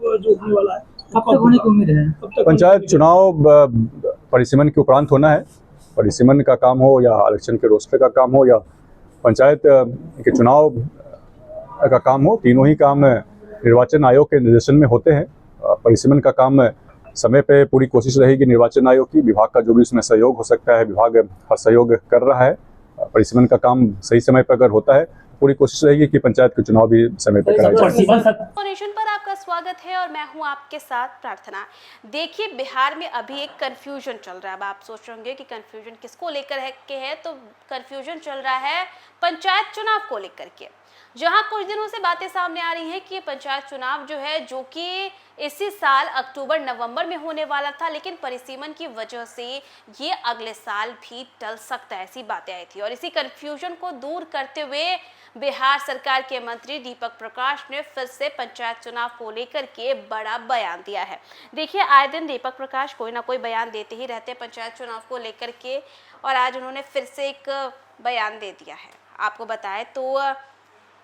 जो होने वाला है, कब तक होने की उम्मीद है? पंचायत चुनाव परिसीमन के उपरांत होना है। परिसीमन का काम हो या इलेक्शन के रोस्टर का काम हो या पंचायत के चुनाव का काम हो, तीनों ही काम निर्वाचन आयोग के निर्देशन में होते हैं। परिसीमन का काम समय पे पूरी कोशिश रहेगी निर्वाचन आयोग की। विभाग का जो भी उसमें सहयोग हो सकता है, विभाग हर सहयोग कर रहा है। परिसीमन का काम सही समय पर अगर होता है, पूरी कोशिश रहेगी कि पंचायत के चुनाव भी समय पर कराए जाए। नेशन पर आपका स्वागत है और मैं हूं आपके साथ प्रार्थना। देखिए, बिहार में अभी एक कंफ्यूजन चल रहा है। अब आप सोच रहे होंगे कि कंफ्यूजन किसको लेकर है तो कंफ्यूजन चल रहा है पंचायत चुनाव को लेकर के, जहां कुछ दिनों से बातें सामने आ रही हैं कि पंचायत चुनाव जो है, जो कि इसी साल अक्टूबर नवंबर में होने वाला था, लेकिन परिसीमन की वजह से ये अगले साल भी टल सकता है, ऐसी बातें आई थी। और इसी कंफ्यूजन को दूर करते हुए बिहार सरकार के मंत्री दीपक प्रकाश ने फिर से पंचायत चुनाव को लेकर के बड़ा बयान दिया है। देखिए, आए दिन दीपक प्रकाश कोई ना कोई बयान देते ही रहते हैं पंचायत चुनाव को लेकर के, और आज उन्होंने फिर से एक बयान दे दिया है। आपको बताएं तो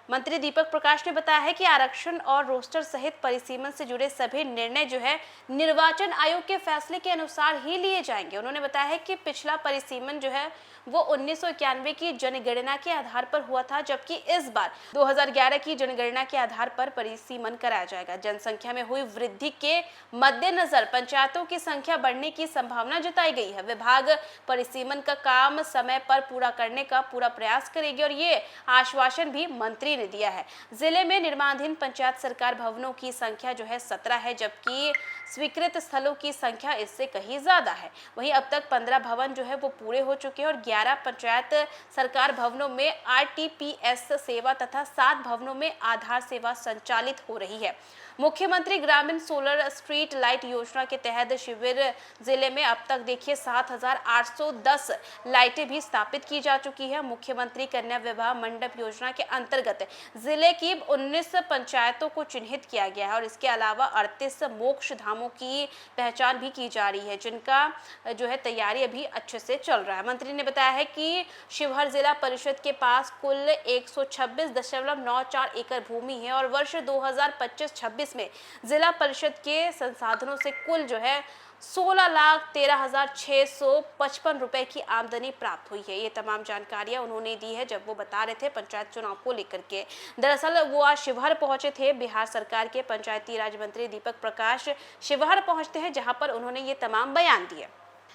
मंत्री दीपक प्रकाश ने बताया है कि आरक्षण और रोस्टर सहित परिसीमन से जुड़े सभी निर्णय जो है निर्वाचन आयोग के फैसले के अनुसार ही लिए जाएंगे। उन्होंने बताया है कि पिछला परिसीमन जो है वो 1991 की जनगणना के आधार पर हुआ था, जबकि इस बार 2011 की जनगणना के आधार पर परिसीमन कराया जाएगा। जनसंख्या में हुई वृद्धि के मद्देनजर पंचायतों की संख्या बढ़ने की संभावना जताई गई है। विभाग परिसीमन का काम समय पर पूरा करने का पूरा प्रयास करेगी और ये आश्वासन भी मंत्री ने दिया है। जिले में निर्माणाधीन पंचायत सरकार भवनों की संख्या जो है 17 है, जबकि स्वीकृत स्थलों की संख्या इससे कहीं ज्यादा है। वहीं अब तक 15 भवन जो है वो पूरे हो चुके हैं और 11 पंचायत सरकार भवनों में आरटीपीएस सेवा तथा 7 भवनों में आधार सेवा संचालित हो रही है। मुख्यमंत्री ग्रामीण सोलर स्ट्रीट लाइट योजना के तहत शिविर जिले में अब तक देखिए 7,810 लाइटें भी स्थापित की जा चुकी है। मुख्यमंत्री कन्या विवाह मंडप योजना के अंतर्गत जिले की 19 पंचायतों को चिन्हित किया गया है और इसके अलावा 38 मोक्ष धामों की पहचान भी की जा रही है, जिनका जो है तैयारी अभी अच्छे से चल रहा है। मंत्री ने बताया है कि शिवहर जिला परिषद के पास कुल 126.94 एकड़ भूमि है और वर्ष 2025-26 में जिला परिषद के संसाधनों से कुल जो है 16,13,655 रुपए की आमदनी प्राप्त हुई है। ये तमाम जानकारियां उन्होंने दी है जब वो बता रहे थे पंचायत चुनाव को लेकर के। दरअसल वो आज शिवहर पहुंचे थे। बिहार सरकार के पंचायती राज मंत्री दीपक प्रकाश शिवहर पहुंचते हैं, जहां पर उन्होंने ये तमाम बयान दिए।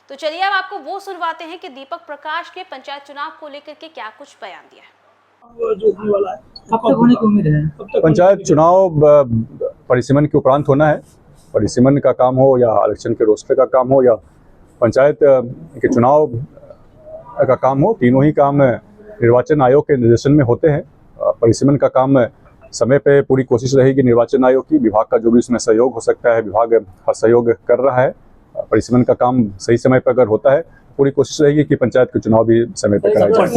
तो चलिए अब आपको वो सुनवाते हैं कि दीपक प्रकाश ने पंचायत चुनाव को लेकर के क्या कुछ बयान दिया है। जो होने वाला है, कब तक होने की उम्मीद है? पंचायत चुनाव परिसीमन के उपरांत होना है। परिसीमन का काम हो या इलेक्शन के रोस्टर का काम हो या पंचायत के चुनाव का काम हो, तीनों ही काम निर्वाचन आयोग के निर्देशन में होते हैं। परिसीमन का काम समय पे पूरी कोशिश रहेगी निर्वाचन आयोग की। विभाग का जो भी उसमें सहयोग हो सकता है, विभाग हर सहयोग कर रहा है। परिसीमन का काम सही समय पर अगर होता है, पूरी कोशिश रहेगी कि पंचायत के चुनाव भी समय पर कराए जाए।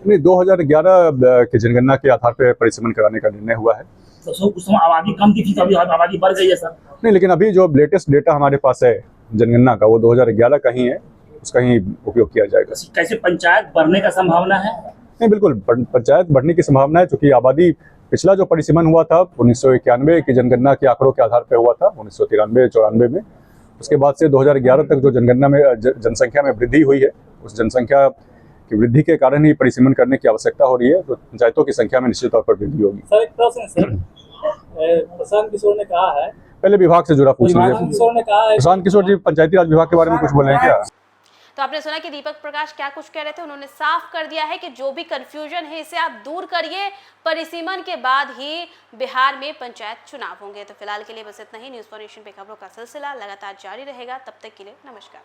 नहीं, 2011 की जनगणना के आधार पर परिसीमन कराने का निर्णय हुआ है। तो उस समय आबादी कम थी, तो अभी आबादी बढ़ गई है सर। नहीं, लेकिन अभी जो लेटेस्ट डेटा हमारे पास है जनगणना का, वो 2011 का ही है, उसका ही उपयोग किया जाएगा। कैसे पंचायत बढ़ने का संभावना है? नहीं, बिल्कुल पंचायत बढ़ने की संभावना है, क्योंकि आबादी पिछला जो परिसीमन हुआ था 1991 की जनगणना के आंकड़ों के आधार पर हुआ था, 1993-94 में। उसके बाद से 2011 तक जो जनगणना में जनसंख्या में वृद्धि हुई है, उस जनसंख्या की वृद्धि के कारण ही परिसीमन करने की आवश्यकता हो रही है। तो पंचायतों की संख्या में निश्चित तौर पर वृद्धि होगी। सर, एक प्रश्न है सर। प्रशांत किशोर ने कहा है, पहले विभाग से जुड़ा पूछ लीजिए। प्रशांत किशोर जी पंचायती राज विभाग के बारे में कुछ बोल रहे हैं क्या? तो आपने सुना कि दीपक प्रकाश क्या कुछ कह रहे थे। उन्होंने साफ कर दिया है कि जो भी कंफ्यूजन है इसे आप दूर करिए, परिसीमन के बाद ही बिहार में पंचायत चुनाव होंगे। तो फिलहाल के लिए बस इतना ही। न्यूज़ फॉर नेशन पे खबरों का सिलसिला लगातार जारी रहेगा। तब तक के लिए नमस्कार।